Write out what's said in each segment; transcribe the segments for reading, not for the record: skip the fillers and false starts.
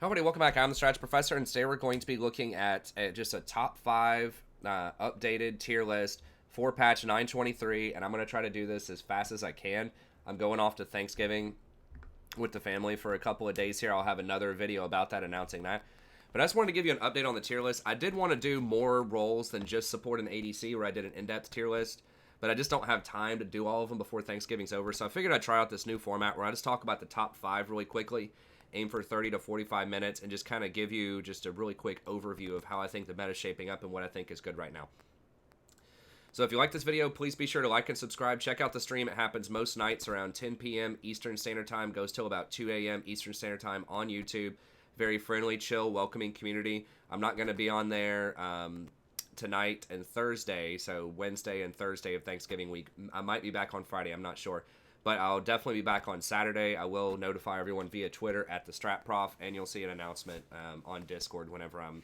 Hi, everybody, welcome back. I'm the Strategy Professor, and today we're going to be looking at just a top five updated tier list for patch 923, and I'm going to try to do this as fast as I can. I'm going off to Thanksgiving with the family for a couple of days here. I'll have another video about that, announcing that. But I just wanted to give you an update on the tier list. I did want to do more roles than just support an ADC, where I did an in-depth tier list, but I just don't have time to do all of them before Thanksgiving's over. So I figured I'd try out this new format where I just talk about the top five really quickly, aim for 30 to 45 minutes, and just kind of give you just a really quick overview of how I think the meta is shaping up and what I think is good right now. So if you like this video, please be sure to like and subscribe. Check out the stream. It happens most nights around 10 p.m. Eastern Standard Time, goes till about 2 a.m. Eastern Standard Time on YouTube. Very friendly, chill, welcoming community. I'm not going to be on there tonight and Thursday, so Wednesday and Thursday of Thanksgiving week. I might be back on Friday, I'm not sure. But I'll definitely be back on Saturday. I will notify everyone via Twitter at the Strat Prof, and you'll see an announcement on Discord whenever I'm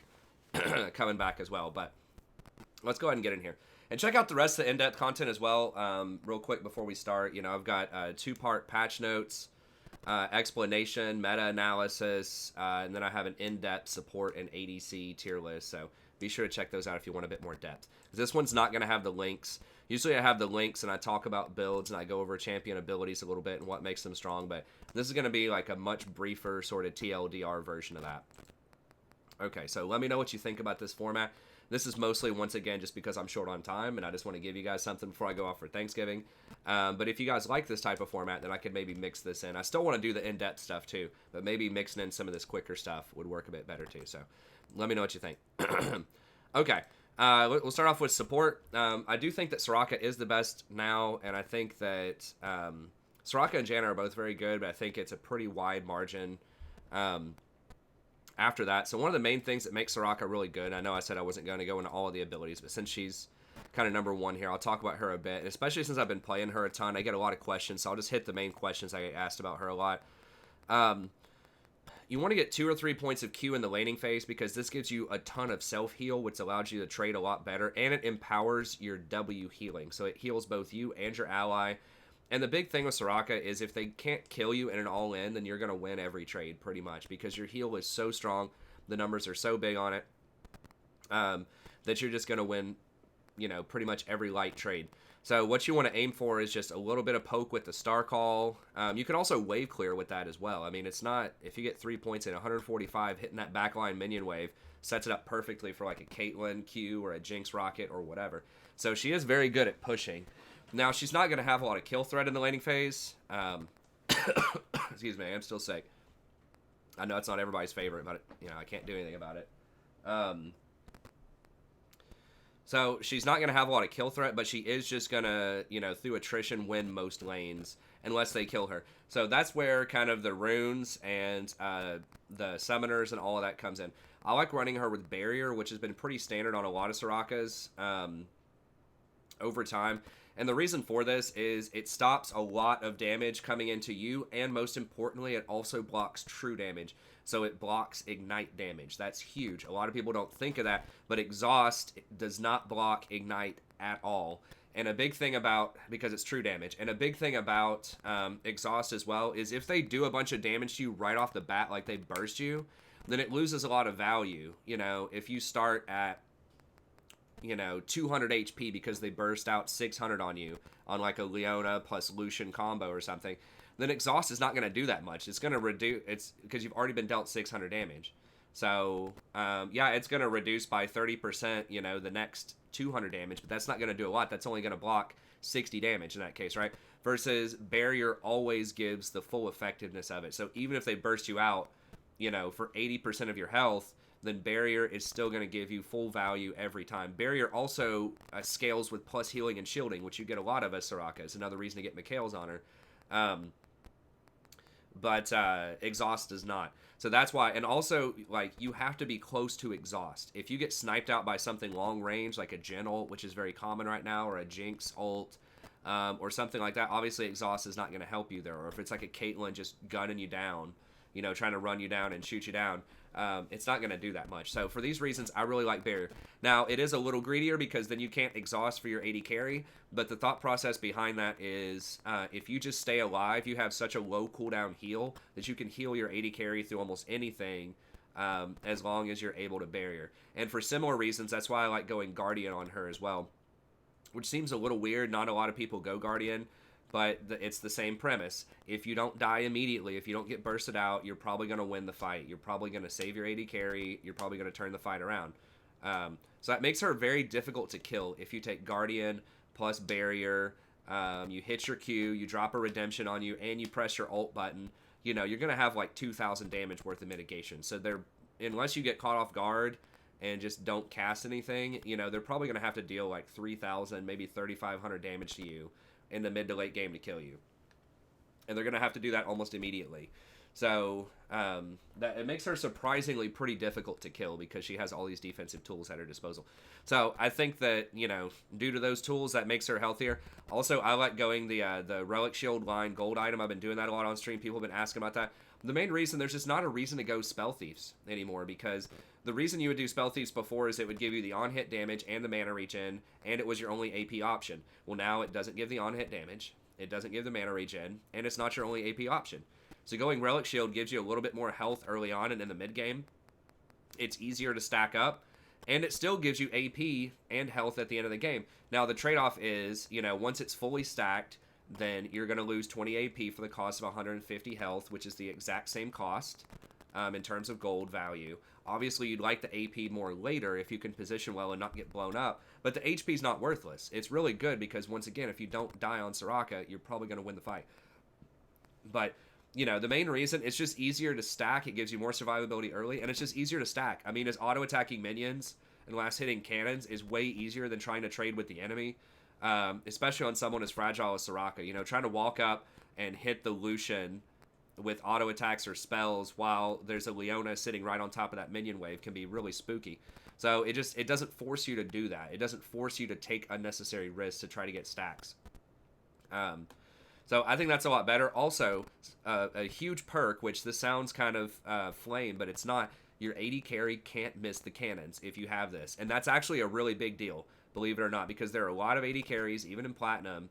coming back as well. But let's go ahead and get in here. And check out the rest of the in-depth content as well. Real quick before we start, I've got two-part patch notes, explanation, meta-analysis, and then I have an in-depth support and ADC tier list. So be sure to check those out if you want a bit more depth. This one's not going to have the links. Usually I have the links and I talk about builds and I go over champion abilities a little bit and what makes them strong, but this is going to be like a much briefer sort of TLDR version of that. Okay, so let me know what you think about this format. This is mostly, once again, just because I'm short on time and I just want to give you guys something before I go off for Thanksgiving. But if you guys like this type of format, then I could maybe mix this in. I still want to do the in-depth stuff too, but maybe mixing in some of this quicker stuff would work a bit better too. So let me know what you think. Okay. We'll start off with support. I do think that Soraka is the best now, and I think that Soraka and Janna are both very good, but I think it's a pretty wide margin after that. So one of the main things that makes Soraka really good, I know I said I wasn't going to go into all of the abilities, but since she's kind of number one here, I'll talk about her a bit, and especially since I've been playing her a ton, I get a lot of questions, so I'll just hit the main questions I get asked about her a lot. You want to get 2 or 3 points of Q in the laning phase because this gives you a ton of self-heal, which allows you to trade a lot better, and it empowers your W healing. So it heals both you and your ally. And the big thing with Soraka is if they can't kill you in an all-in, then you're going to win every trade pretty much because your heal is so strong, the numbers are so big on it, that you're just going to win, pretty much every light trade. So what you want to aim for is just a little bit of poke with the Star Call. You can also wave clear with that as well. I mean, it's not, if you get 3 points in 145, hitting that backline minion wave sets it up perfectly for like a Caitlyn Q or a Jinx Rocket or whatever. So she is very good at pushing. Now, she's not going to have a lot of kill threat in the laning phase. Excuse me, I'm still sick. I know it's not everybody's favorite, but, I can't do anything about it. So she's not going to have a lot of kill threat, but she is just going to, through attrition win most lanes unless they kill her. So that's where kind of the runes and the summoners and all of that comes in. I like running her with barrier, which has been pretty standard on a lot of Sorakas over time. And the reason for this is it stops a lot of damage coming into you, and most importantly, it also blocks true damage. So it blocks ignite damage. That's huge. A lot of people don't think of that, but exhaust does not block ignite at all. And a big thing about, because it's true damage, and a big thing about exhaust as well is if they do a bunch of damage to you right off the bat, like they burst you, then it loses a lot of value. If you start at 200 HP because they burst out 600 on you on like a Leona plus Lucian combo or something, then exhaust is not going to do that much. It's going to reduce, it's because you've already been dealt 600 damage. So, yeah, it's going to reduce by 30%, the next 200 damage, but that's not going to do a lot. That's only going to block 60 damage in that case, right? Versus barrier always gives the full effectiveness of it. So even if they burst you out, for 80% of your health, then barrier is still going to give you full value every time. Barrier also scales with plus healing and shielding, which you get a lot of as Soraka. It's another reason to get Mikael's on her. But exhaust does not. So that's why, and also, like, you have to be close to exhaust. If you get sniped out by something long range, like a Jhin ult, which is very common right now, or a Jinx ult, or something like that, obviously exhaust is not going to help you there. Or if it's like a Caitlyn just gunning you down, trying to run you down and shoot you down. It's not going to do that much. So for these reasons, I really like Barrier. Now, it is a little greedier because then you can't exhaust for your AD carry, but the thought process behind that is if you just stay alive, you have such a low cooldown heal that you can heal your AD carry through almost anything as long as you're able to Barrier. And for similar reasons, that's why I like going Guardian on her as well, which seems a little weird. Not a lot of people go Guardian, but it's the same premise. If you don't die immediately, if you don't get bursted out, you're probably going to win the fight. You're probably going to save your AD carry. You're probably going to turn the fight around. So that makes her very difficult to kill if you take Guardian plus Barrier. You hit your Q, you drop a Redemption on you, and you press your ult button. You're going to have like 2,000 damage worth of mitigation. So unless you get caught off guard and just don't cast anything, they're probably going to have to deal like 3,000, maybe 3,500 damage to you in the mid to late game to kill you. And they're going to have to do that almost immediately. So that it makes her surprisingly pretty difficult to kill because she has all these defensive tools at her disposal. So I think that, due to those tools, that makes her healthier. Also, I like going the Relic Shield line gold item. I've been doing that a lot on stream. People have been asking about that. The main reason, there's just not a reason to go Spell Thieves anymore, because the reason you would do Spell Thieves before is it would give you the on-hit damage and the mana regen, and it was your only AP option. Well, now it doesn't give the on-hit damage, it doesn't give the mana regen, and it's not your only AP option. So going Relic Shield gives you a little bit more health early on and in the mid-game. It's easier to stack up, and it still gives you AP and health at the end of the game. Now, the trade-off is, once it's fully stacked, then you're going to lose 20 AP for the cost of 150 health, which is the exact same cost in terms of gold value. Obviously, you'd like the AP more later if you can position well and not get blown up, but the HP is not worthless. It's really good because, once again, if you don't die on Soraka, you're probably going to win the fight. But, the main reason, it's just easier to stack. It gives you more survivability early, and it's just easier to stack. I mean, as auto-attacking minions and last-hitting cannons is way easier than trying to trade with the enemy. Especially on someone as fragile as Soraka. Trying to walk up and hit the Lucian with auto attacks or spells while there's a Leona sitting right on top of that minion wave can be really spooky. So it doesn't force you to do that. It doesn't force you to take unnecessary risks to try to get stacks. So I think that's a lot better. Also, a huge perk, which this sounds kind of flame, but it's not. Your AD carry can't miss the cannons if you have this. And that's actually a really big deal, believe it or not, because there are a lot of AD carries, even in Platinum,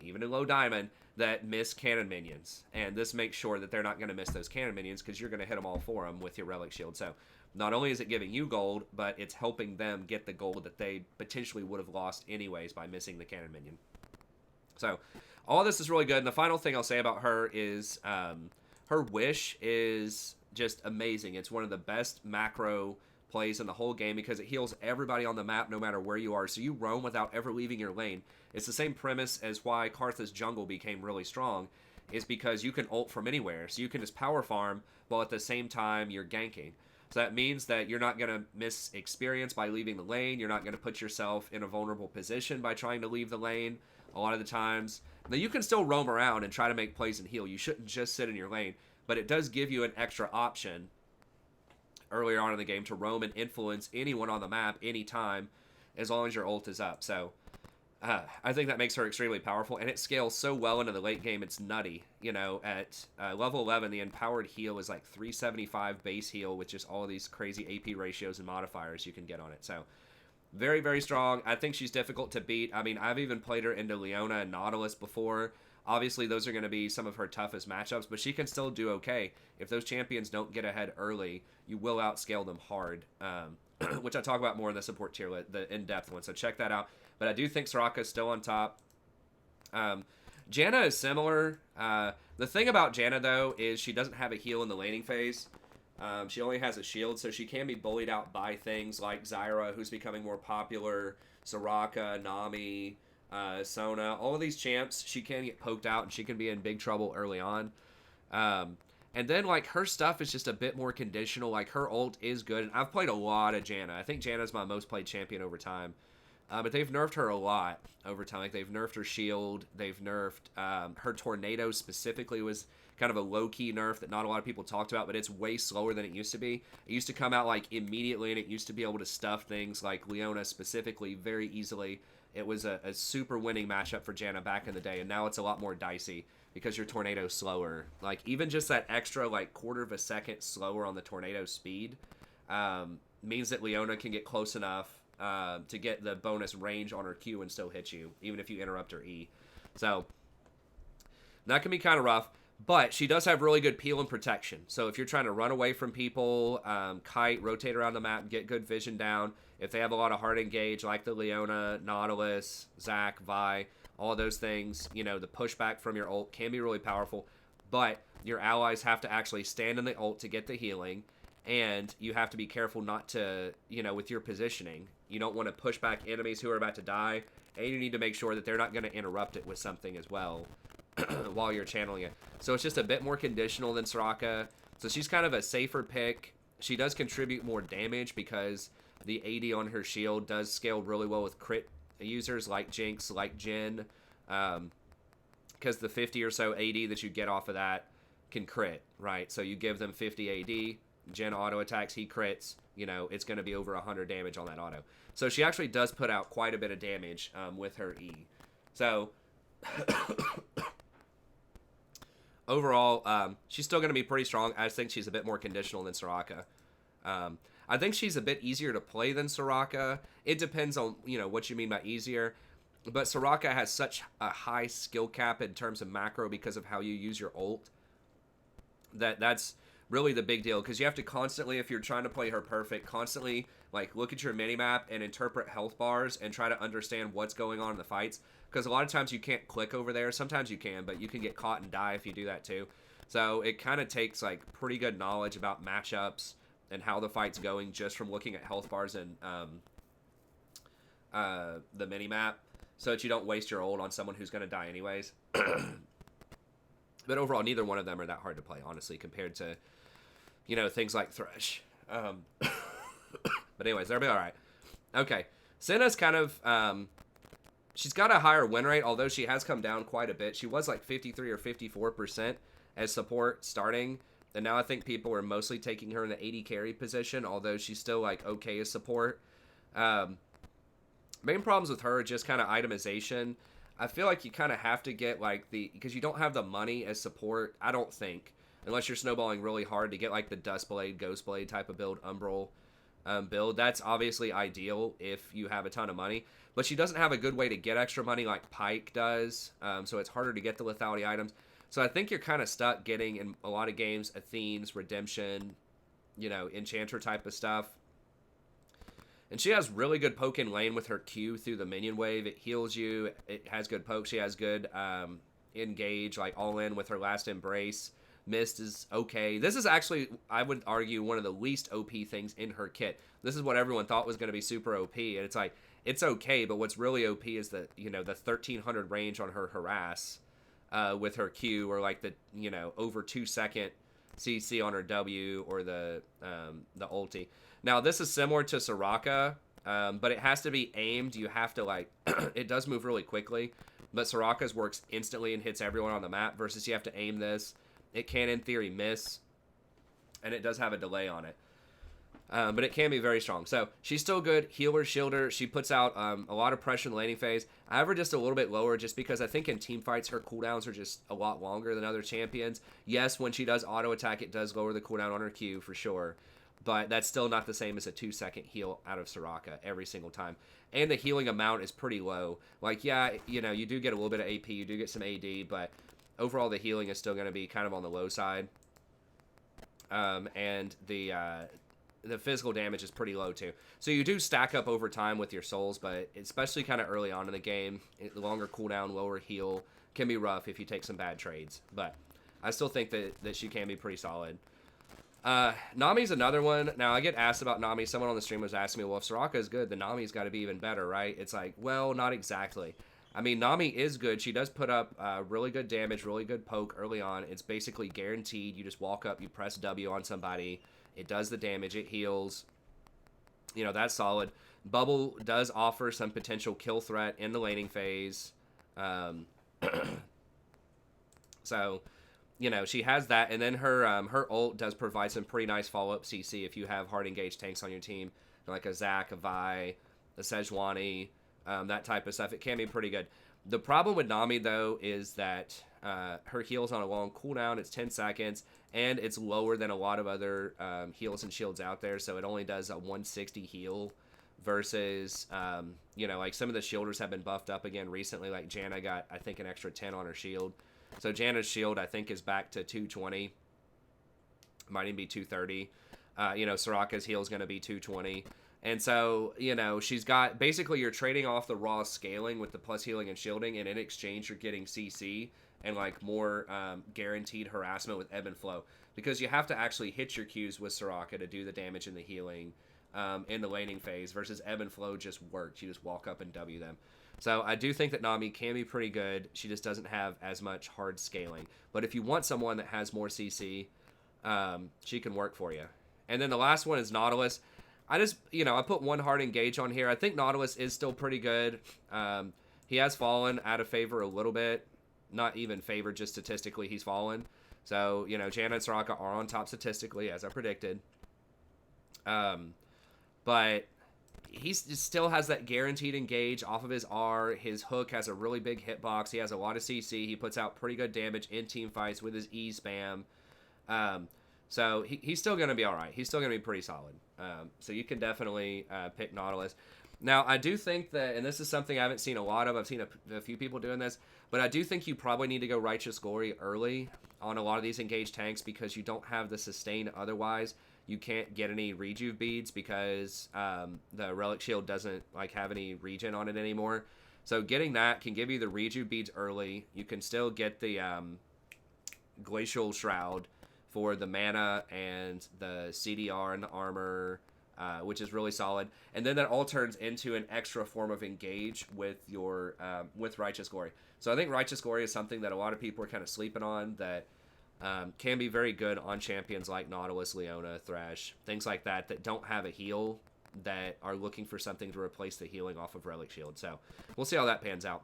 even in Low Diamond, that miss cannon minions. And this makes sure that they're not going to miss those cannon minions because you're going to hit them all for them with your Relic Shield. So not only is it giving you gold, but it's helping them get the gold that they potentially would have lost anyways by missing the cannon minion. So all this is really good. And the final thing I'll say about her is her Wish is just amazing. It's one of the best macro plays in the whole game because it heals everybody on the map no matter where you are. So you roam without ever leaving your lane. It's the same premise as why Karthus jungle became really strong, is because you can ult from anywhere. So you can just power farm while at the same time you're ganking. So that means that you're not going to miss experience by leaving the lane. You're not going to put yourself in a vulnerable position by trying to leave the lane a lot of the times. Now, you can still roam around and try to make plays and heal. You shouldn't just sit in your lane. But it does give you an extra option earlier on in the game to roam and influence anyone on the map anytime as long as your ult is up. So I think that makes her extremely powerful, and it scales so well into the late game, it's nutty. At level 11, the empowered heal is like 375 base heal with just all of these crazy AP ratios and modifiers you can get on it. So very, very strong. I think she's difficult to beat. I mean, I've even played her into Leona and Nautilus before. Obviously, those are going to be some of her toughest matchups, but she can still do okay. If those champions don't get ahead early, you will outscale them hard, which I talk about more in the support tier, the in-depth one, so check that out. But I do think Soraka is still on top. Janna is similar. The thing about Janna, though, is she doesn't have a heal in the laning phase. She only has a shield, so she can be bullied out by things like Zyra, who's becoming more popular, Soraka, Nami, Sona, all of these champs, she can get poked out and she can be in big trouble early on. And then, like, her stuff is just a bit more conditional. Like, her ult is good. And I've played a lot of Janna. I think Janna's my most played champion over time. But they've nerfed her a lot over time. Like, they've nerfed her shield. They've nerfed her tornado specifically was kind of a low-key nerf that not a lot of people talked about, but it's way slower than it used to be. It used to come out, like, immediately, and it used to be able to stuff things like Leona specifically very easily. It was a super winning matchup for Janna back in the day, and now it's a lot more dicey because your tornado's slower. Like, even just that extra, like, quarter of a second slower on the tornado speed means that Leona can get close enough to get the bonus range on her Q and still hit you, even if you interrupt her E. So, that can be kind of rough. But she does have really good peel and protection. So if you're trying to run away from people, kite, rotate around the map, get good vision down, if they have a lot of hard engage, like the Leona, Nautilus, Zac, Vi, all those things, the pushback from your ult can be really powerful. But your allies have to actually stand in the ult to get the healing. And you have to be careful not to, with your positioning. You don't want to push back enemies who are about to die. And you need to make sure that they're not going to interrupt it with something as well. While you're channeling it. So it's just a bit more conditional than Soraka. So she's kind of a safer pick. She does contribute more damage because the AD on her shield does scale really well with crit users like Jinx, like Jhin. Because the 50 or so AD that you get off of that can crit, right? So you give them 50 AD, Jhin auto attacks, he crits, it's going to be over 100 damage on that auto. So she actually does put out quite a bit of damage with her E. So... Overall, she's still going to be pretty strong. I just think she's a bit more conditional than Soraka. I think she's a bit easier to play than Soraka. It depends on, what you mean by easier. But Soraka has such a high skill cap in terms of macro because of how you use your ult. That's really the big deal. Because you have to constantly, if you're trying to play her perfect, constantly look at your minimap and interpret health bars and try to understand what's going on in the fights. Because a lot of times you can't click over there. Sometimes you can, but you can get caught and die if you do that too. So it kind of takes pretty good knowledge about matchups and how the fight's going just from looking at health bars and the minimap, so that you don't waste your ult on someone who's going to die anyways. But overall, neither one of them are that hard to play, honestly, compared to things like Thresh. But anyways, they'll be all right. Okay, Senna's kind of she's got a higher win rate, although she has come down quite a bit. She was 53 or 54% as support starting, and now I think people are mostly taking her in the AD carry position, although she's still okay as support. Main problems with her are just kind of itemization. I feel like you kind of have to get because you don't have the money as support, I don't think, unless you're snowballing really hard to get the Dustblade, Ghostblade type of build, Umbral build. That's obviously ideal if you have a ton of money. But she doesn't have a good way to get extra money like Pyke does, so it's harder to get the lethality items. So I think you're kind of stuck getting, in a lot of games, Athene's, Redemption, Enchanter type of stuff. And she has really good poke in lane with her Q through the minion wave. It heals you. It has good poke. She has good engage, all in with her last embrace. Mist is okay. This is actually, I would argue, one of the least OP things in her kit. This is what everyone thought was going to be super OP, and it's it's okay, but what's really OP is the, the 1300 range on her harass with her Q, or the, over 2 second CC on her W, or the ulti. Now, this is similar to Soraka, but it has to be aimed. You have to, it does move really quickly, but Soraka's works instantly and hits everyone on the map, versus you have to aim this. It can, in theory, miss, and it does have a delay on it. But it can be very strong. So she's still good. Healer, shielder. She puts out a lot of pressure in the laning phase. I have her just a little bit lower just because I think in team fights her cooldowns are just a lot longer than other champions. Yes, when she does auto attack, it does lower the cooldown on her Q for sure. But that's still not the same as a 2-second heal out of Soraka every single time. And the healing amount is pretty low. Yeah, you do get a little bit of AP, you do get some AD, but overall the healing is still going to be kind of on the low side. And the physical damage is pretty low too. So you do stack up over time with your souls, but especially kind of early on in the game, longer cooldown, lower heal can be rough if you take some bad trades. But I still think that she can be pretty solid. Nami's another one. Now, I get asked about Nami. Someone on the stream was asking me, well, if Soraka is good, then Nami's got to be even better, right? It's well, not exactly. I mean, Nami is good. She does put up really good damage, really good poke early on. It's basically guaranteed. You just walk up, you press W on somebody. It does the damage. It heals. That's solid. Bubble does offer some potential kill threat in the laning phase. So, she has that. And then her ult does provide some pretty nice follow-up CC if you have hard engaged tanks on your team. Like a Zac, a Vi, a Sejuani, that type of stuff. It can be pretty good. The problem with Nami though is that her heal's on a long cooldown. It's 10 seconds, and it's lower than a lot of other heals and shields out there. So it only does a 160 heal versus like some of the shielders have been buffed up again recently. Like Janna got, I think, an extra 10 on her shield. So Janna's shield, I think, is back to 220. Might even be 230. Soraka's heal is going to be 220. And so, she's got, basically you're trading off the raw scaling with the plus healing and shielding, and in exchange you're getting CC and like more guaranteed harassment with ebb and flow. Because you have to actually hit your Qs with Soraka to do the damage and the healing in the laning phase, versus ebb and flow just works. You just walk up and W them. So I do think that Nami can be pretty good. She just doesn't have as much hard scaling. But if you want someone that has more CC, she can work for you. And then the last one is Nautilus. I put one hard engage on here. I think Nautilus is still pretty good. He has fallen out of favor a little bit. Not even favor, just statistically he's fallen. So, Janna and Soraka are on top statistically, as I predicted. But he still has that guaranteed engage off of his R. His hook has a really big hitbox. He has a lot of CC. He puts out pretty good damage in team fights with his E spam. So he's still going to be all right. He's still going to be pretty solid. So you can definitely pick Nautilus. Now, I do think that, and this is something I haven't seen a lot of, I've seen a few people doing this, but I do think you probably need to go Righteous Glory early on a lot of these engaged tanks, because you don't have the sustain otherwise. You can't get any rejuve beads because the Relic Shield doesn't have any regen on it anymore. So getting that can give you the rejuve beads early. You can still get the Glacial Shroud for the mana and the CDR and the armor, which is really solid. And then that all turns into an extra form of engage with your with Righteous Glory. So I think Righteous Glory is something that a lot of people are kind of sleeping on, that can be very good on champions like Nautilus, Leona, Thresh, things like that don't have a heal, that are looking for something to replace the healing off of Relic Shield. So we'll see how that pans out.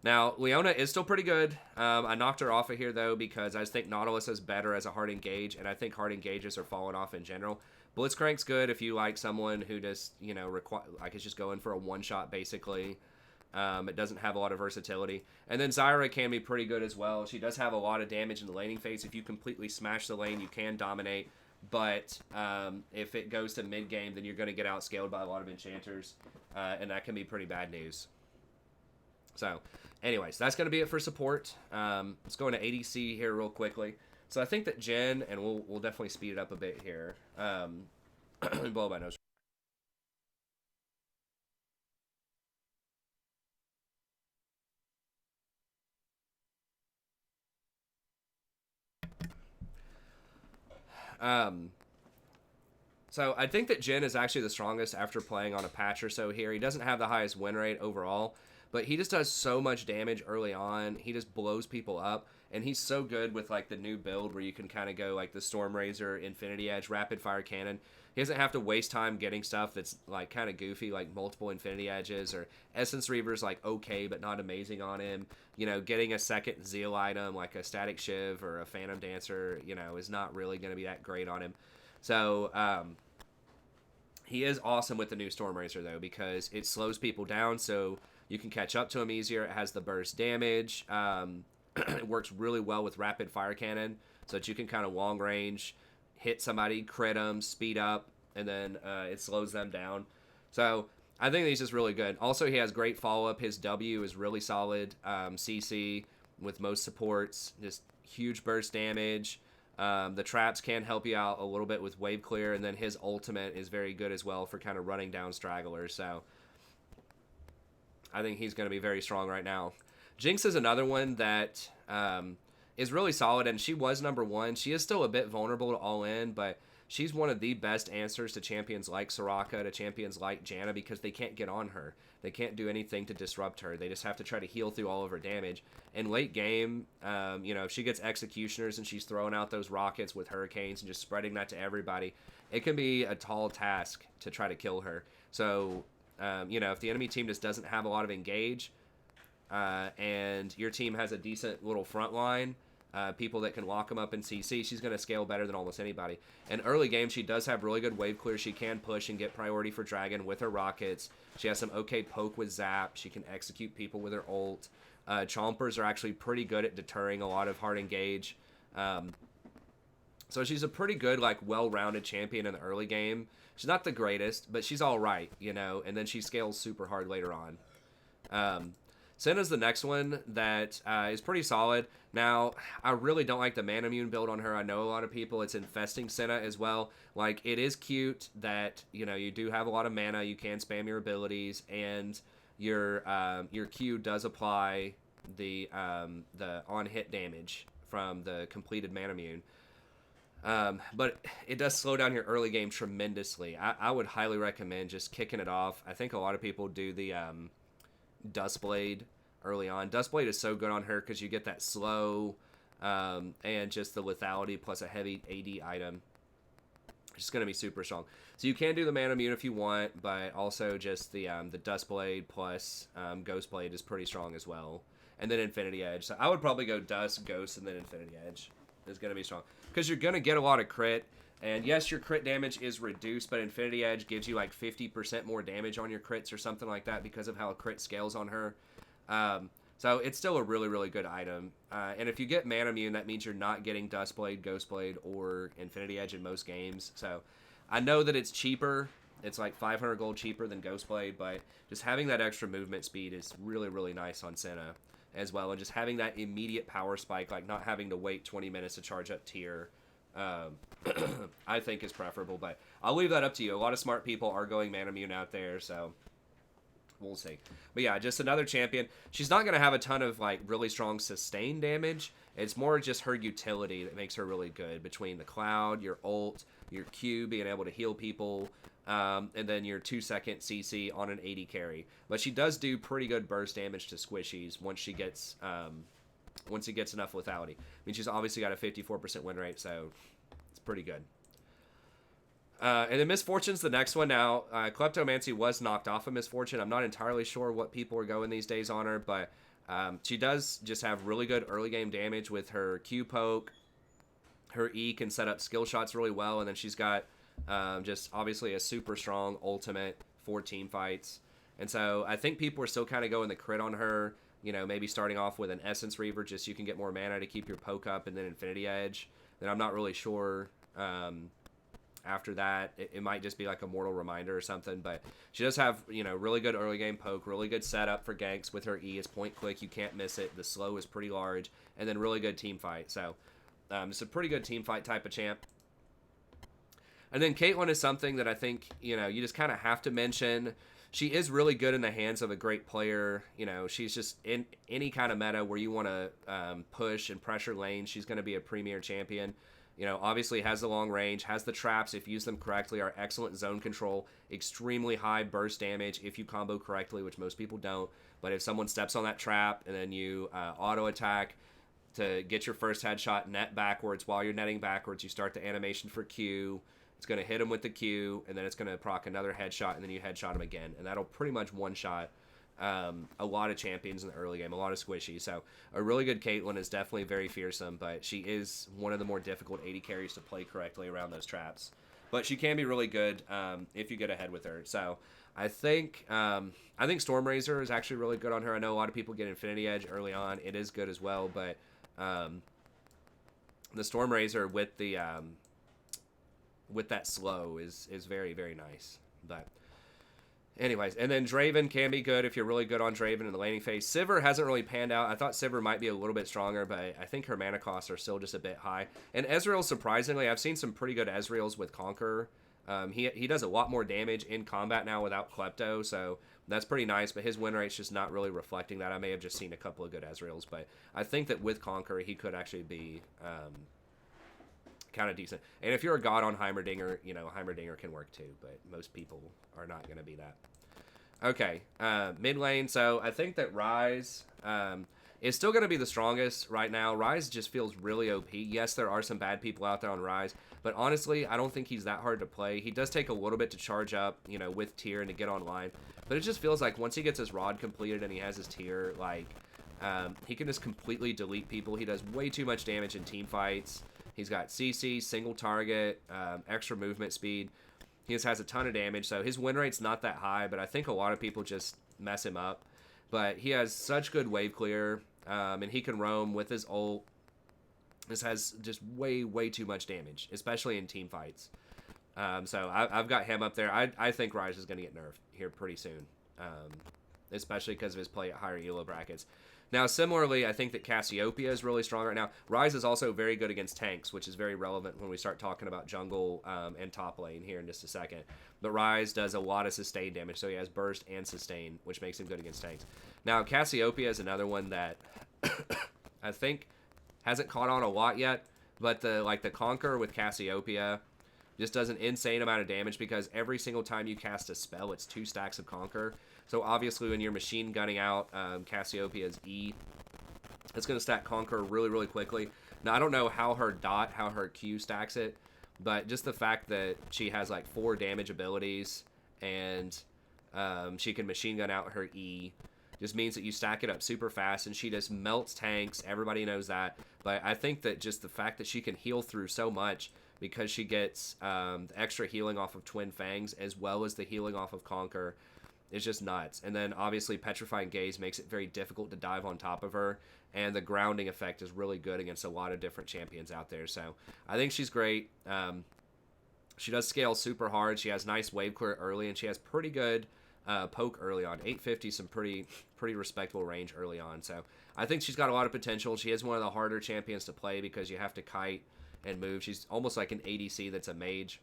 Now, Leona is still pretty good. I knocked her off of here, though, because I just think Nautilus is better as a hard engage, and I think hard engages are falling off in general. Blitzcrank's good if you like someone who just, is just going for a one-shot, basically. It doesn't have a lot of versatility. And then Zyra can be pretty good as well. She does have a lot of damage in the laning phase. If you completely smash the lane, you can dominate. But if it goes to mid-game, then you're going to get outscaled by a lot of enchanters. And that can be pretty bad news. So, anyways, that's going to be it for support. Let's go into ADC here real quickly. So I think that Jen, and we'll definitely speed it up a bit here. Blow my nose. So I think that Jhin is actually the strongest after playing on a patch or so here. He doesn't have the highest win rate overall, but he just does so much damage early on. He just blows people up, and he's so good with the new build where you can kind of go the Storm Razor, Infinity Edge, Rapid Fire Cannon. He doesn't have to waste time getting stuff that's kind of goofy, like multiple Infinity Edges, or Essence Reaver's okay but not amazing on him. Getting a second Zeal item like a Static Shiv or a Phantom Dancer, is not really going to be that great on him. So he is awesome with the new Storm Razor, though, because it slows people down so you can catch up to him easier. It has the burst damage. It works really well with Rapid Fire Cannon, so that you can kind of long range hit somebody, crit them, speed up, and then it slows them down. So I think he's just really good. Also, he has great follow-up. His W is really solid CC with most supports. Just huge burst damage. The traps can help you out a little bit with wave clear, and then his ultimate is very good as well for kind of running down stragglers. So I think he's going to be very strong right now. Jinx is another one that is really solid, and she was number one. She is still a bit vulnerable to all in, but she's one of the best answers to champions like Soraka, to champions like Janna, because they can't get on her. They can't do anything to disrupt her. They just have to try to heal through all of her damage. In late game, if she gets Executioners and she's throwing out those rockets with Hurricanes and just spreading that to everybody, it can be a tall task to try to kill her. So, if the enemy team just doesn't have a lot of engage, and your team has a decent little front line, people that can lock him up in CC, she's going to scale better than almost anybody. In early game, she does have really good wave clear. She can push and get priority for Dragon with her rockets. She has some okay poke with Zap. She can execute people with her ult. Chompers are actually pretty good at deterring a lot of hard engage. So she's a pretty good, like, well-rounded champion in the early game. She's not the greatest, but she's all right, you know, and then she scales super hard later on. Senna's the next one that is pretty solid. Now, I really don't like the Manamune build on her. I know a lot of people, it's infesting Senna as well. Like, it is cute that, you know, you do have a lot of mana, you can spam your abilities, and your Q does apply the on-hit damage from the completed Manamune. But it does slow down your early game tremendously. I would highly recommend just kicking it off. I think a lot of people do the Duskblade early on. Duskblade is so good on her because you get that slow and just the lethality plus a heavy AD item. It's going to be super strong. So you can do the Manamune if you want, but also just the Duskblade plus Ghostblade is pretty strong as well. And then Infinity Edge. So I would probably go Dusk, Ghost, and then Infinity Edge. Is going to be strong. Because you're going to get a lot of crit. And yes, your crit damage is reduced, but Infinity Edge gives you like 50% more damage on your crits or something like that because of how a crit scales on her. So it's still a really, really good item. And if you get Manamune, that means you're not getting Duskblade, Ghostblade, or Infinity Edge in most games. So I know that it's cheaper. It's like 500 gold cheaper than Ghostblade, but just having that extra movement speed is really, really nice on Senna as well. And just having that immediate power spike, like not having to wait 20 minutes to charge up tier, I think is preferable, but I'll leave that up to you. A lot of smart people are going Manamune out there, so we'll see. But yeah, just another champion. She's not going to have a ton of like really strong sustain damage. It's more just her utility that makes her really good between the cloud, your ult, your Q, being able to heal people, and then your 2-second CC on an 80 carry. But she does do pretty good burst damage to squishies once she gets enough lethality. I mean, she's obviously got a 54% win rate, so it's pretty good. And then Miss Fortune's the next one. Now, Kleptomancy was knocked off of Miss Fortune. I'm not entirely sure what people are going these days on her, but she does just have really good early game damage with her Q poke. Her E can set up skill shots really well, and then she's got just obviously a super strong ultimate for team fights. And so I think people are still kind of going the crit on her. You know, maybe starting off with an Essence Reaver just so you can get more mana to keep your poke up, and then Infinity Edge. Then I'm not really sure after that. It might just be like a Mortal Reminder or something, but she does have, you know, really good early game poke, really good setup for ganks with her E. It's point click, you can't miss it. The slow is pretty large, and then really good team fight. So it's a pretty good team fight type of champ. And then Caitlyn is something that I think, you know, you just kind of have to mention. She is really good in the hands of a great player. You know, she's just in any kind of meta where you want to push and pressure lanes. She's going to be a premier champion. You know, obviously has the long range, has the traps if used them correctly, are excellent zone control, extremely high burst damage if you combo correctly, which most people don't. But if someone steps on that trap and then you auto attack to get your first headshot, net backwards, while you're netting backwards, you start the animation for Q. It's going to hit him with the Q, and then it's going to proc another headshot, and then you headshot him again. And that'll pretty much one-shot a lot of champions in the early game, a lot of squishies. So a really good Caitlyn is definitely very fearsome, but she is one of the more difficult 80 carries to play correctly around those traps. But she can be really good if you get ahead with her. So I think Stormrazor is actually really good on her. I know a lot of people get Infinity Edge early on. It is good as well, but the Stormrazor with the with that slow is very, very nice. But anyways, and then Draven can be good if you're really good on Draven in the laning phase. Sivir hasn't really panned out. I thought Sivir might be a little bit stronger, but I think her mana costs are still just a bit high. And Ezreal, surprisingly, I've seen some pretty good Ezreals with Conqueror. He does a lot more damage in combat now without Klepto, so that's pretty nice, but his win rate's just not really reflecting that. I may have just seen a couple of good Ezreals, but I think that with Conqueror, he could actually be kind of decent. And if you're a god on Heimerdinger, you know, Heimerdinger can work too, but most people are not going to be that. Okay, mid lane. So I think that Ryze is still going to be the strongest right now. Ryze just feels really OP. Yes, there are some bad people out there on Ryze, but honestly, I don't think he's that hard to play. He does take a little bit to charge up, you know, with tier and to get online, but it just feels like once he gets his rod completed and he has his tier, like, He can just completely delete people. He does way too much damage in team fights. He's got CC, single target, extra movement speed. He just has a ton of damage, so his win rate's not that high, but I think a lot of people just mess him up. But he has such good wave clear, and he can roam with his ult. This has just way, way too much damage, especially in team fights. So I've got him up there. I think Ryze is going to get nerfed here pretty soon, especially because of his play at higher elo brackets. Now, similarly, I think that Cassiopeia is really strong right now. Ryze is also very good against tanks, which is very relevant when we start talking about jungle and top lane here in just a second. But Ryze does a lot of sustain damage, so he has burst and sustain, which makes him good against tanks. Now, Cassiopeia is another one that I think hasn't caught on a lot yet, but the Conquer with Cassiopeia just does an insane amount of damage because every single time you cast a spell, it's 2 stacks of Conquer. So obviously when you're machine gunning out Cassiopeia's E, it's going to stack Conquer really, really quickly. Now, I don't know how her Q stacks it, but just the fact that she has like 4 damage abilities and she can machine gun out her E just means that you stack it up super fast, and she just melts tanks. Everybody knows that. But I think that just the fact that she can heal through so much because she gets the extra healing off of Twin Fangs as well as the healing off of Conquer is just nuts. And then obviously Petrifying Gaze makes it very difficult to dive on top of her, and the grounding effect is really good against a lot of different champions out there. So I think she's great. She does scale super hard. She has nice wave clear early, and she has pretty good poke early on. 850, some pretty respectable range early on. So I think she's got a lot of potential. She is one of the harder champions to play because you have to kite and move. She's almost like an ADC that's a mage.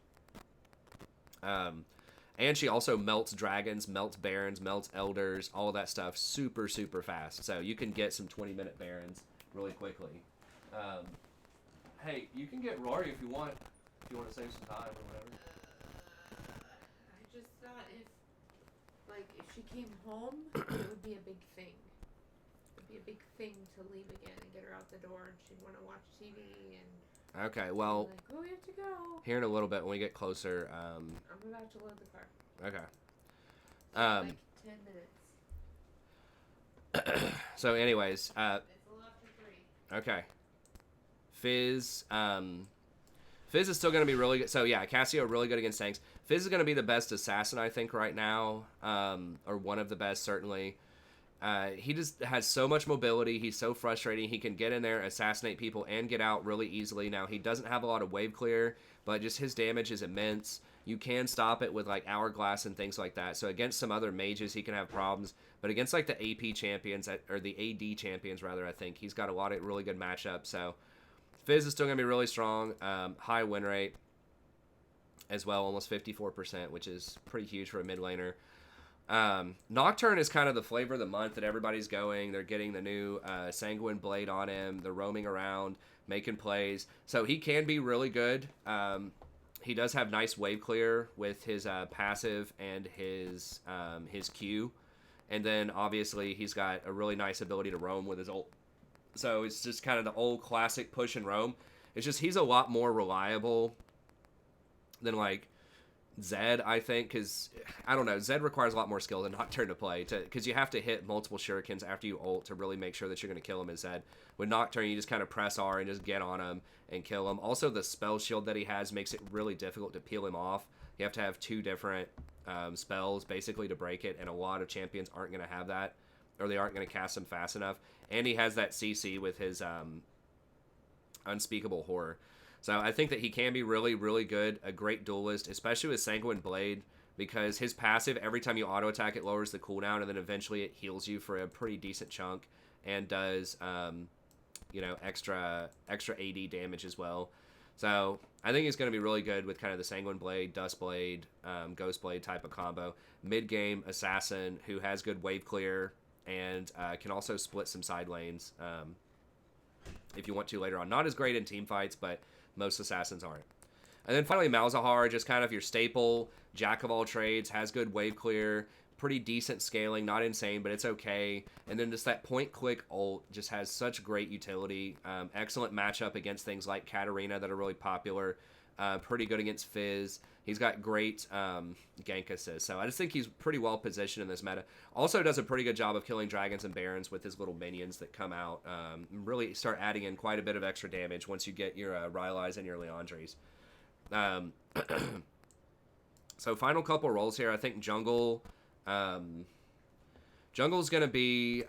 And she also melts dragons, melts barons, melts elders, all of that stuff super, super fast. So you can get some 20-minute barons really quickly. Hey, you can get Rory if you want to save some time or whatever. I just thought if she came home, it would be a big thing. It would be a big thing to leave again and get her out the door, and she'd want to watch TV and... Okay, well... like, oh, we have to go. Here in a little bit when we get closer, I'm about to load the car. Okay. Like 10 minutes. So anyways, It's a little after 3. okay. Fizz is still going to be really good. So yeah, Cassio really good against tanks. Fizz is going to be the best assassin, I think, right now, or one of the best, certainly. He just has so much mobility. He's so frustrating. He can get in there, assassinate people, and get out really easily. Now, he doesn't have a lot of wave clear, but just his damage is immense. You can stop it with, like, Hourglass and things like that. So against some other mages, he can have problems. But against, like, the AP champions, or the AD champions, rather, I think, he's got a lot of really good matchups. So Fizz is still going to be really strong. High win rate as well, almost 54%, which is pretty huge for a mid laner. Nocturne is kind of the flavor of the month that everybody's going. They're getting the new Sanguine Blade on him. They're roaming around, making plays. So he can be really good. He does have nice wave clear with his passive and his Q. And then, obviously, he's got a really nice ability to roam with his ult. So it's just kind of the old classic push and roam. It's just he's a lot more reliable than, like, Zed, I think, because, I don't know, Zed requires a lot more skill than Nocturne to play, because you have to hit multiple shurikens after you ult to really make sure that you're going to kill him as Zed. With Nocturne, you just kind of press R and just get on him and kill him. Also, the spell shield that he has makes it really difficult to peel him off. You have to have 2 different spells, basically, to break it, and a lot of champions aren't going to have that, or they aren't going to cast him fast enough. And he has that CC with his Unspeakable Horror. So I think that he can be really, really good, a great duelist, especially with Sanguine Blade, because his passive, every time you auto-attack, it lowers the cooldown, and then eventually it heals you for a pretty decent chunk, and does, extra AD damage as well. So I think he's going to be really good with kind of the Sanguine Blade, Dust Blade, Ghost Blade type of combo. Mid-game assassin who has good wave clear and can also split some side lanes if you want to later on. Not as great in team fights, but most assassins aren't. And then finally, Malzahar, just kind of your staple, jack of all trades, has good wave clear, pretty decent scaling, not insane, but it's okay. And then just that point-click ult just has such great utility. Excellent matchup against things like Katarina that are really popular. pretty good against Fizz. He's got great gank assist. So I just think he's pretty well positioned in this meta. Also does a pretty good job of killing dragons and barons with his little minions that come out. Really start adding in quite a bit of extra damage once you get your Rylai's and your Liandry's. So final couple roles here. I think jungle... Jungle's going to be...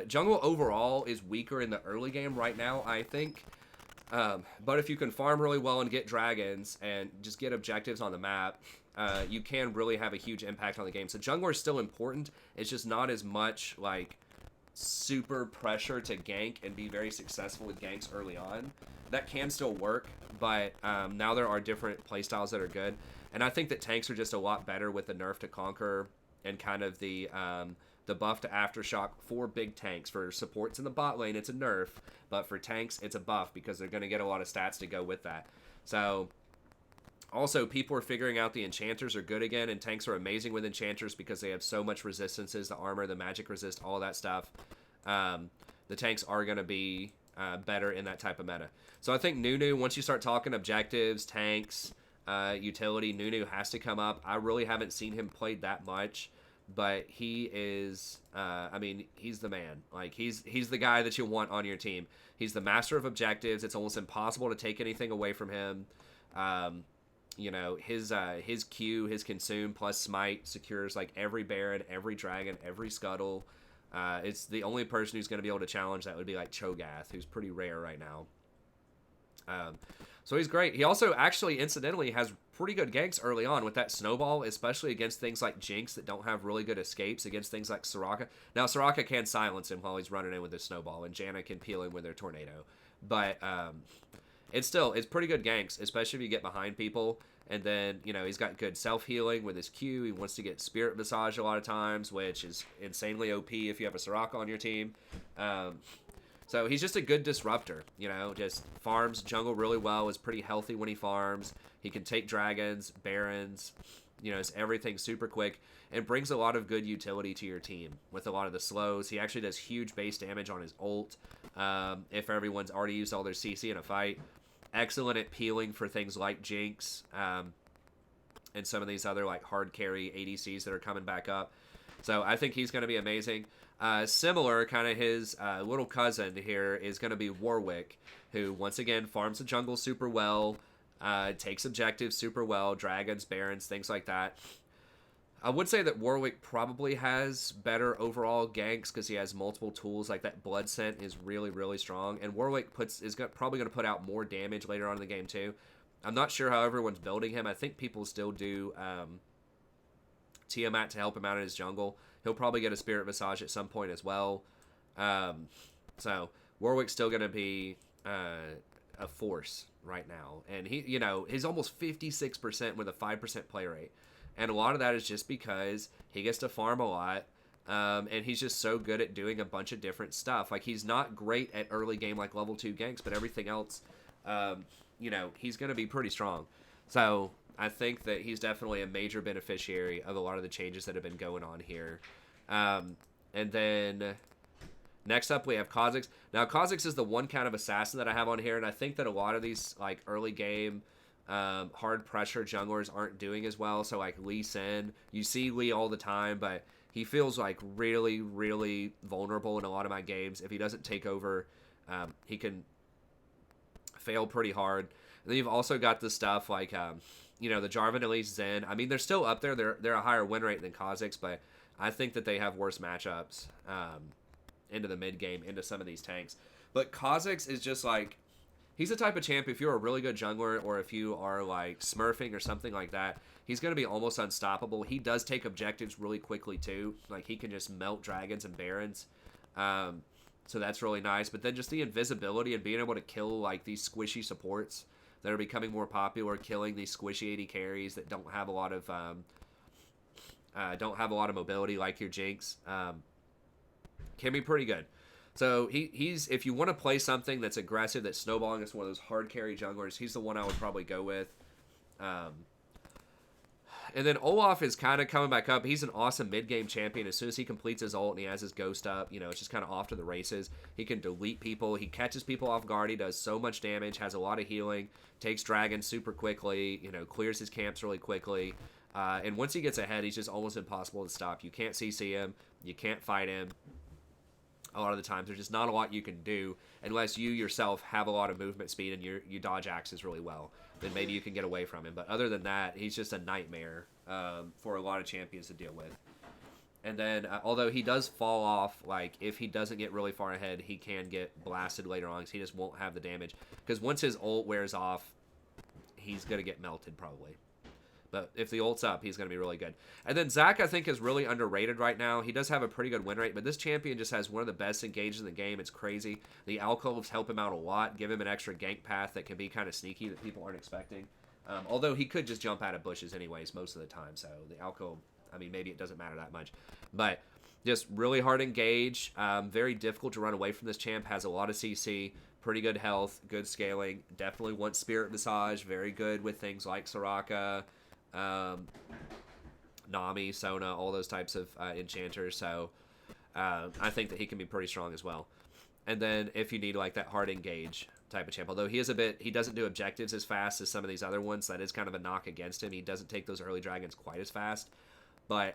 jungle overall is weaker in the early game right now, I think. But if you can farm really well and get dragons and just get objectives on the map, you can really have a huge impact on the game. So jungler is still important. It's just not as much like super pressure to gank and be very successful with ganks early on. That can still work, but now there are different playstyles that are good. And I think that tanks are just a lot better with the nerf to conquer and kind of the buff to aftershock for big tanks. For supports in the bot lane, it's a nerf, but for tanks, it's a buff because they're going to get a lot of stats to go with that. So, also, people are figuring out the enchanters are good again, and tanks are amazing with enchanters because they have so much resistances, the armor, the magic resist, all that stuff. The tanks are going to be better in that type of meta. So I think Nunu, once you start talking objectives, tanks, utility, Nunu has to come up. I really haven't seen him played that much. But he is, I mean, he's the man. Like, he's the guy that you want on your team. He's the master of objectives. It's almost impossible to take anything away from him. You know, his Q, his consume plus smite secures, like, every Baron, every Dragon, every Scuttle. It's the only person who's going to be able to challenge that would be, like, Cho'Gath, who's pretty rare right now. So he's great. He also actually, incidentally, has pretty good ganks early on with that snowball, especially against things like Jinx that don't have really good escapes, against things like Soraka. Now, Soraka can silence him while he's running in with his snowball, and Janna can peel him with their tornado. But it's pretty good ganks, especially if you get behind people. And then, you know, he's got good self-healing with his Q. He wants to get Spirit Visage a lot of times, which is insanely OP if you have a Soraka on your team. So he's just a good disruptor, you know, just farms jungle really well, is pretty healthy when he farms. He can take dragons, barons, you know, it's everything super quick, and brings a lot of good utility to your team with a lot of the slows. He actually does huge base damage on his ult if everyone's already used all their CC in a fight. Excellent at peeling for things like Jinx and some of these other like hard carry ADCs that are coming back up. So I think he's going to be amazing. Similar, kind of his little cousin here is going to be Warwick, who once again farms the jungle super well, takes objectives super well, dragons, barons, things like that. I would say that Warwick probably has better overall ganks because he has multiple tools. Like that blood scent is really, really strong, and Warwick is probably going to put out more damage later on in the game too. I'm not sure how everyone's building him. I think people still do Tiamat to help him out in his jungle. He'll probably get a Spirit Visage at some point as well. So Warwick's still going to be a force right now. And he, you know, he's almost 56% with a 5% play rate. And a lot of that is just because he gets to farm a lot. And he's just so good at doing a bunch of different stuff. Like, he's not great at early game, like level 2 ganks, but everything else, you know, he's going to be pretty strong. So I think that he's definitely a major beneficiary of a lot of the changes that have been going on here. And then next up we have Kha'Zix. Now Kha'Zix is the one kind of assassin that I have on here, and I think that a lot of these like early game hard pressure junglers aren't doing as well. So like Lee Sin, you see Lee all the time, but he feels like really, really vulnerable in a lot of my games. If he doesn't take over, he can fail pretty hard. And then you've also got the stuff like you know, the Jarvan, Elise, Zen. I mean, they're still up there. They're a higher win rate than Kha'Zix, but I think that they have worse matchups into the mid game, into some of these tanks. But Kha'Zix is just like, he's the type of champ, if you're a really good jungler or if you are like smurfing or something like that, he's going to be almost unstoppable. He does take objectives really quickly too. Like, he can just melt dragons and barons. So that's really nice. But then just the invisibility and being able to kill like these squishy supports that are becoming more popular, killing these squishy AD carries that don't have a lot of mobility like your Jinx, can be pretty good. So he's if you want to play something that's aggressive, that's snowballing, it's one of those hard carry junglers, he's the one I would probably go with. And then Olaf is kind of coming back up. He's an awesome mid-game champion. As soon as he completes his ult and he has his ghost up, you know, it's just kind of off to the races. He can delete people. He catches people off guard. He does so much damage, has a lot of healing, takes dragons super quickly, you know, clears his camps really quickly. And once he gets ahead, he's just almost impossible to stop. You can't CC him. You can't fight him. A lot of the times, there's just not a lot you can do unless you yourself have a lot of movement speed and you dodge axes really well. Then maybe you can get away from him. But other than that, he's just a nightmare for a lot of champions to deal with. And then, although he does fall off, like, if he doesn't get really far ahead, he can get blasted later on because he just won't have the damage. Because once his ult wears off, he's going to get melted probably. But if the ult's up, he's going to be really good. And then Zac, I think, is really underrated right now. He does have a pretty good win rate, but this champion just has one of the best engages in the game. It's crazy. The alcoves help him out a lot, give him an extra gank path that can be kind of sneaky that people aren't expecting. Although he could just jump out of bushes anyways most of the time. So the alcove, I mean, maybe it doesn't matter that much. But just really hard engage. Very difficult to run away from this champ. Has a lot of CC. Pretty good health. Good scaling. Definitely wants Spirit Massage. Very good with things like Soraka. Nami, Sona, all those types of enchanters. So I think that he can be pretty strong as well. And then if you need like that hard engage type of champ, although he doesn't do objectives as fast as some of these other ones. That is kind of a knock against him. He doesn't take those early dragons quite as fast. But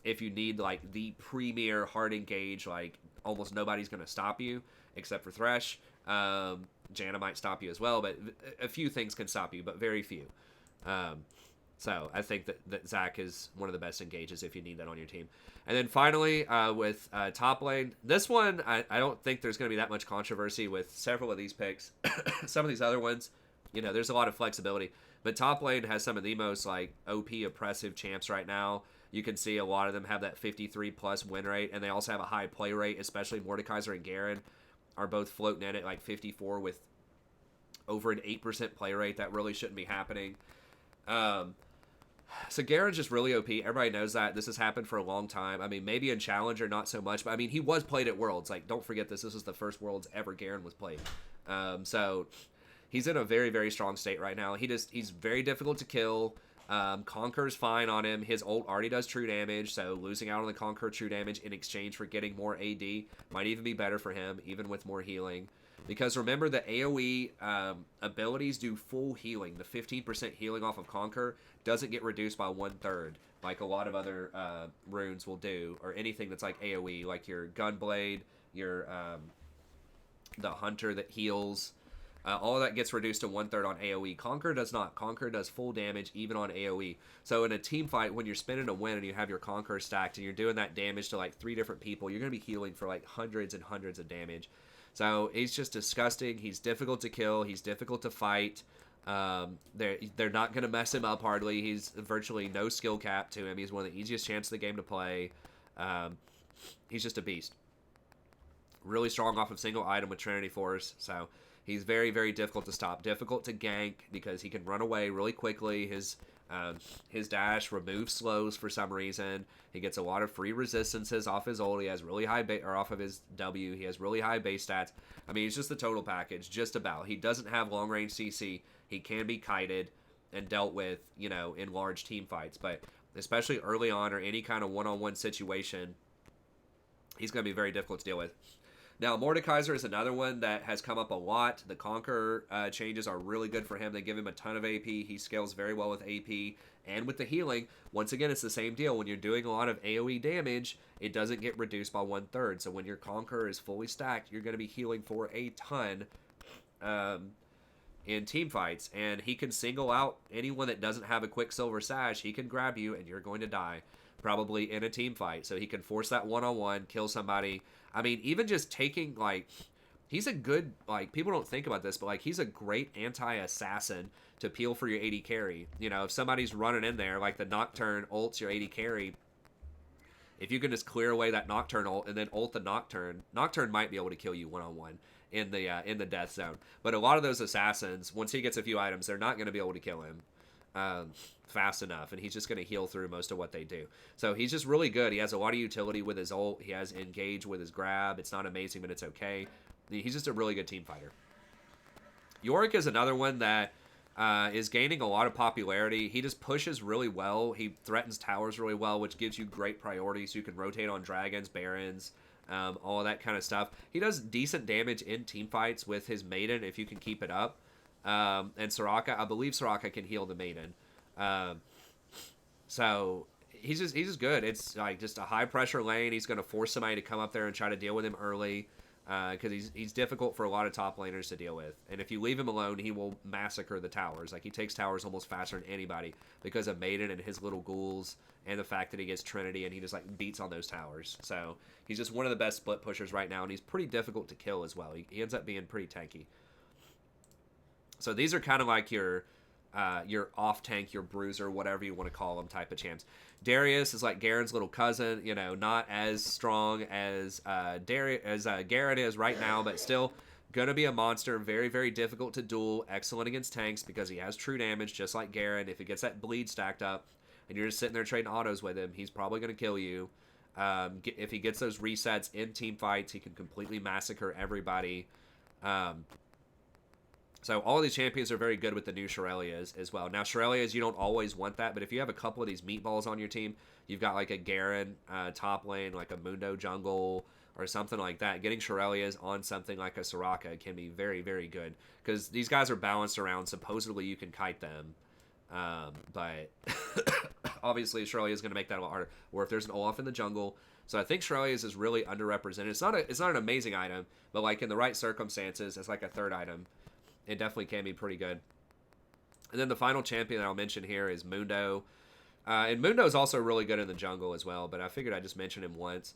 if you need like the premier hard engage, like almost nobody's going to stop you except for Thresh. Janna might stop you as well, but a few things can stop you, but very few. So I think that Zac is one of the best engages if you need that on your team. And then finally, with top lane, this one, I don't think there's going to be that much controversy with several of these picks. Some of these other ones, you know, there's a lot of flexibility. But top lane has some of the most, like, OP oppressive champs right now. You can see a lot of them have that 53-plus win rate, and they also have a high play rate, especially Mordekaiser and Garen are both floating in at, like, 54 with over an 8% play rate. That really shouldn't be happening. So Garen's just really OP. Everybody knows that. This has happened for a long time. I mean, maybe in Challenger, not so much. But, I mean, he was played at Worlds. Like, don't forget this. This is the first Worlds ever Garen was played. So he's in a very, very strong state right now. He's very difficult to kill. Conquer's fine on him. His ult already does true damage. So losing out on the Conquer true damage in exchange for getting more AD might even be better for him, even with more healing. Because remember, the AoE abilities do full healing. The 15% healing off of Conquer doesn't get reduced by 1/3, like a lot of other runes will do, or anything that's like AoE, like your Gunblade, your the Hunter that heals. All of that gets reduced to 1/3 on AoE. Conquer does not. Conquer does full damage even on AoE. So in a team fight, when you're spinning a win and you have your Conquer stacked and you're doing that damage to like 3 different people, you're going to be healing for like hundreds and hundreds of damage. So he's just disgusting. He's difficult to kill. He's difficult to fight. They're not going to mess him up hardly. He's virtually no skill cap to him. He's one of the easiest champs in the game to play. He's just a beast. Really strong off of single item with Trinity Force. So he's very, very difficult to stop. Difficult to gank because he can run away really quickly. His dash removes slows for some reason. He gets a lot of free resistances off his ult. He has really high or off of his W. He has really high base stats. I mean, he's just the total package, just about. He doesn't have long range CC. He can be kited and dealt with, you know, in large team fights. But especially early on or any kind of one-on-one situation, he's going to be very difficult to deal with. Now, Mordekaiser is another one that has come up a lot. The Conquer changes are really good for him. They give him a ton of AP. He scales very well with AP and with the healing. Once again, it's the same deal. When you're doing a lot of AoE damage, it doesn't get reduced by 1/3. So when your Conquer is fully stacked, you're going to be healing for a ton in team fights. And he can single out anyone that doesn't have a Quicksilver Sash. He can grab you, and you're going to die. Probably in a team fight. So he can force that one-on-one, kill somebody. I mean, even just taking, like, he's a good, like, people don't think about this, but, like, he's a great anti-assassin to peel for your AD carry. You know, if somebody's running in there, like the Nocturne ults your AD carry, if you can just clear away that Nocturne ult and then ult the Nocturne might be able to kill you one-on-one in the death zone. But a lot of those assassins, once he gets a few items, they're not going to be able to kill him fast enough, and he's just going to heal through most of what they do. So he's just really good. He has a lot of utility with his ult. He has engage with his grab. It's not amazing, but it's okay. He's just a really good team fighter. Yorick is another one that is gaining a lot of popularity. He just pushes really well. He threatens towers really well, which gives you great priority, so you can rotate on dragons, barons, all of that kind of stuff. He does decent damage in team fights with his maiden if you can keep it up. And Soraka, I believe Soraka can heal the maiden. So he's just good. It's like just a high pressure lane. He's going to force somebody to come up there and try to deal with him early. Because he's difficult for a lot of top laners to deal with. And if you leave him alone, he will massacre the towers. Like, he takes towers almost faster than anybody because of Maiden and his little ghouls and the fact that he gets Trinity and he just, like, beats on those towers. So, he's just one of the best split pushers right now, and he's pretty difficult to kill as well. He ends up being pretty tanky. So, these are kind of like your off-tank, your bruiser, whatever you want to call them type of champs. Darius is like Garen's little cousin, you know, not as strong as Garen is right now, but still going to be a monster. Very, very difficult to duel. Excellent against tanks because he has true damage, just like Garen. If he gets that bleed stacked up and you're just sitting there trading autos with him, he's probably going to kill you. If he gets those resets in team fights, he can completely massacre everybody. So all of these champions are very good with the new Shurelya's as well. Now, Shurelya's, you don't always want that, but if you have a couple of these meatballs on your team, you've got like a Garen top lane, like a Mundo jungle, or something like that. Getting Shurelya's on something like a Soraka can be very, very good. Because these guys are balanced around. Supposedly, you can kite them. But obviously, Shurelya is going to make that a lot harder. Or if there's an Olaf in the jungle. So I think Shurelya's is really underrepresented. It's not an amazing item, but like in the right circumstances, it's like a third item. It definitely can be pretty good. And then the final champion that I'll mention here is Mundo. And Mundo is also really good in the jungle as well, but I figured I'd just mention him once.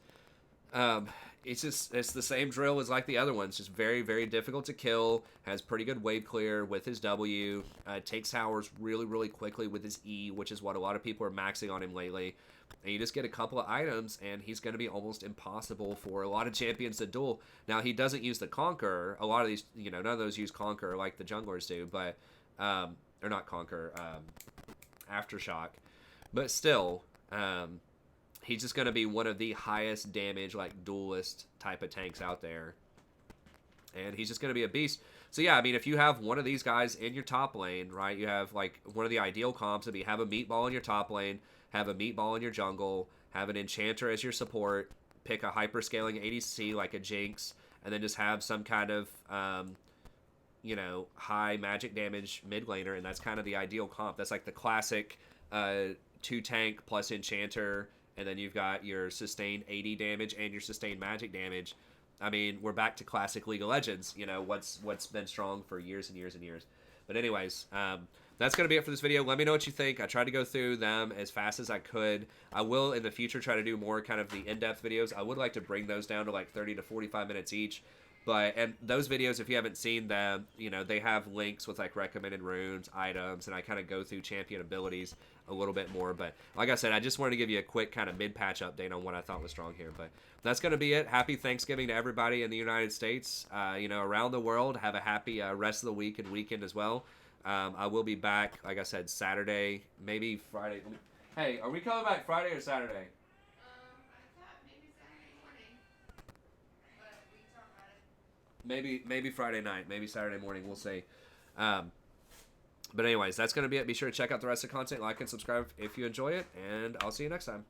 It's the same drill as like the other ones. Just very, very difficult to kill. Has pretty good wave clear with his W. Takes towers really, really quickly with his E, which is what a lot of people are maxing on him lately. And you just get a couple of items, and he's going to be almost impossible for a lot of champions to duel. Now, he doesn't use the Conquer. A lot of these, you know, none of those use Conquer like the junglers do, but, or not Conquer, Aftershock. But still, he's just going to be one of the highest damage, like, duelist type of tanks out there. And he's just going to be a beast. So, yeah, I mean, if you have one of these guys in your top lane, right, you have, like, one of the ideal comps would be have a meatball in your top lane, have a meatball in your jungle, have an enchanter as your support, pick a hyper-scaling ADC like a Jinx, and then just have some kind of, you know, high magic damage mid laner, and that's kind of the ideal comp. That's like the classic 2-tank plus enchanter, and then you've got your sustained 80 damage and your sustained magic damage. I mean, we're back to classic League of Legends, you know, what's been strong for years and years and years. But anyways, that's going to be it for this video. Let me know what you think. I tried to go through them as fast as I could. I will, in the future, try to do more kind of the in-depth videos. I would like to bring those down to like 30 to 45 minutes each. And those videos, if you haven't seen them, you know, they have links with like recommended runes, items, and I kind of go through champion abilities a little bit more. But like I said, I just wanted to give you a quick kind of mid-patch update on what I thought was strong here. But that's going to be it. Happy Thanksgiving to everybody in the United States, you know, around the world. Have a happy rest of the week and weekend as well. I will be back, like I said, Saturday, maybe Friday. Hey, are we coming back Friday or Saturday? I thought maybe Saturday morning, but we can talk about it. Maybe Friday night, maybe Saturday morning. We'll see. But anyways, that's going to be it. Be sure to check out the rest of the content, like and subscribe if you enjoy it, and I'll see you next time.